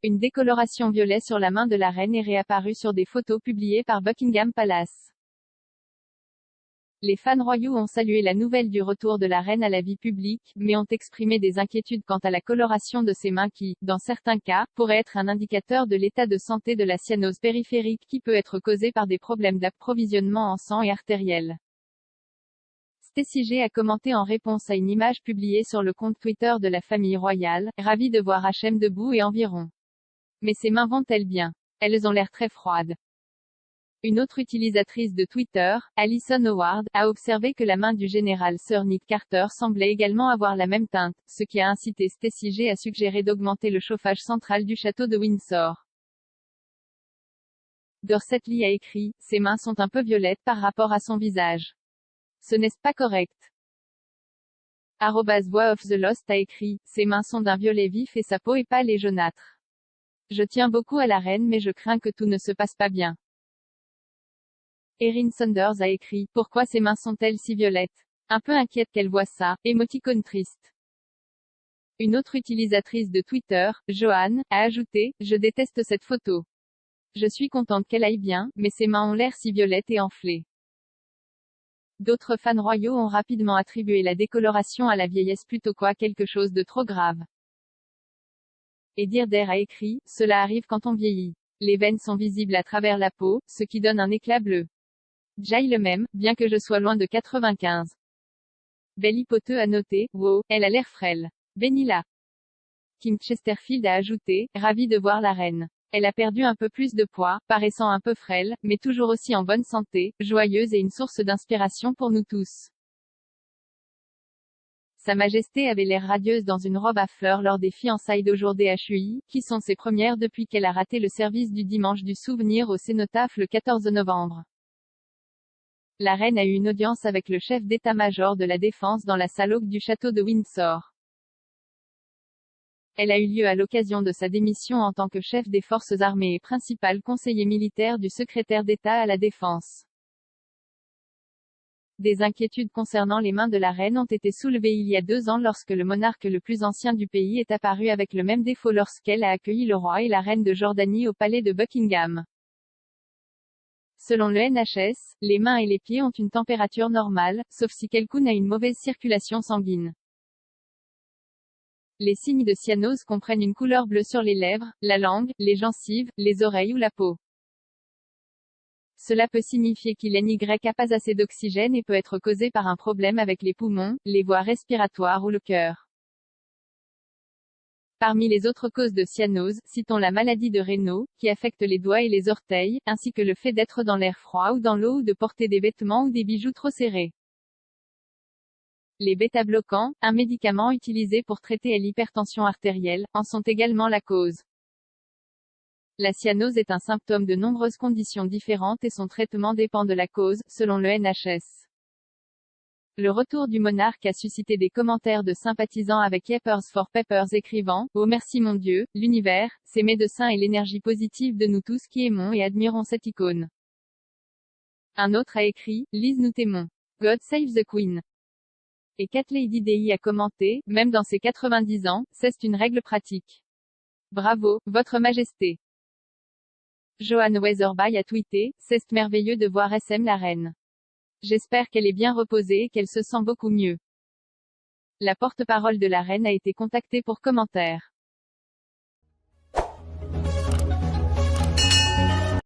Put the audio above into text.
une décoloration violet sur la main de la reine est réapparue sur des photos publiées par Buckingham Palace. Les fans royaux ont salué la nouvelle du retour de la reine à la vie publique, mais ont exprimé des inquiétudes quant à la coloration de ses mains qui, dans certains cas, pourrait être un indicateur de l'état de santé de la cyanose périphérique qui peut être causée par des problèmes d'approvisionnement en sang et artériel. Stacey G a commenté en réponse à une image publiée sur le compte Twitter de la famille royale, ravie de voir H.M. debout et environ. Mais ses mains vont-elles bien? Elles ont l'air très froides. Une autre utilisatrice de Twitter, Alison Howard, a observé que la main du général Sir Nick Carter semblait également avoir la même teinte, ce qui a incité Stacey G à suggérer d'augmenter le chauffage central du château de Windsor. Dorset Lee a écrit « Ses mains sont un peu violettes par rapport à son visage. Ce n'est pas correct. » @Voix of the Lost a écrit « Ses mains sont d'un violet vif et sa peau est pâle et jaunâtre. Je tiens beaucoup à la reine mais je crains que tout ne se passe pas bien. » Erin Saunders a écrit « Pourquoi ses mains sont-elles si violettes? Un peu inquiète qu'elle voit ça, émoticône triste. » Une autre utilisatrice de Twitter, Joanne, a ajouté « Je déteste cette photo. Je suis contente qu'elle aille bien, mais ses mains ont l'air si violettes et enflées. » D'autres fans royaux ont rapidement attribué la décoloration à la vieillesse plutôt qu'à quelque chose de trop grave. Edir Der a écrit « Cela arrive quand on vieillit. Les veines sont visibles à travers la peau, ce qui donne un éclat bleu. Jay le même, bien que je sois loin de 95. Belly Poteux a noté, wow, elle a l'air frêle. Benilla. Kim Chesterfield a ajouté, ravi de voir la reine. Elle a perdu un peu plus de poids, paraissant un peu frêle, mais toujours aussi en bonne santé, joyeuse et une source d'inspiration pour nous tous. Sa Majesté avait l'air radieuse dans une robe à fleurs lors des fiançailles d'aujourd'hui d'Hui, qui sont ses premières depuis qu'elle a raté le service du dimanche du souvenir au cénotaphe le 14 novembre. La reine a eu une audience avec le chef d'état-major de la défense dans la salle Oak du château de Windsor. Elle a eu lieu à l'occasion de sa démission en tant que chef des forces armées et principal conseiller militaire du secrétaire d'État à la Défense. Des inquiétudes concernant les mains de la reine ont été soulevées il y a 2 ans lorsque le monarque le plus ancien du pays est apparu avec le même défaut lorsqu'elle a accueilli le roi et la reine de Jordanie au palais de Buckingham. Selon le NHS, les mains et les pieds ont une température normale, sauf si quelqu'un a une mauvaise circulation sanguine. Les signes de cyanose comprennent une couleur bleue sur les lèvres, la langue, les gencives, les oreilles ou la peau. Cela peut signifier qu'il n'y a pas assez d'oxygène et peut être causé par un problème avec les poumons, les voies respiratoires ou le cœur. Parmi les autres causes de cyanose, citons la maladie de Raynaud, qui affecte les doigts et les orteils, ainsi que le fait d'être dans l'air froid ou dans l'eau ou de porter des vêtements ou des bijoux trop serrés. Les bêta-bloquants, un médicament utilisé pour traiter l'hypertension artérielle, en sont également la cause. La cyanose est un symptôme de nombreuses conditions différentes et son traitement dépend de la cause, selon le NHS. Le retour du monarque a suscité des commentaires de sympathisants avec Peppers for Peppers écrivant « Oh merci mon Dieu, l'univers, ses médecins et l'énergie positive de nous tous qui aimons et admirons cette icône. » Un autre a écrit « Lise nous t'aimons. God save the Queen. » Et Cat Lady Day a commenté « Même dans ses 90 ans, c'est une règle pratique. Bravo, Votre Majesté. » Joanne Weatherby a tweeté « C'est merveilleux de voir SM la reine. J'espère qu'elle est bien reposée et qu'elle se sent beaucoup mieux. » La porte-parole de la reine a été contactée pour commentaire.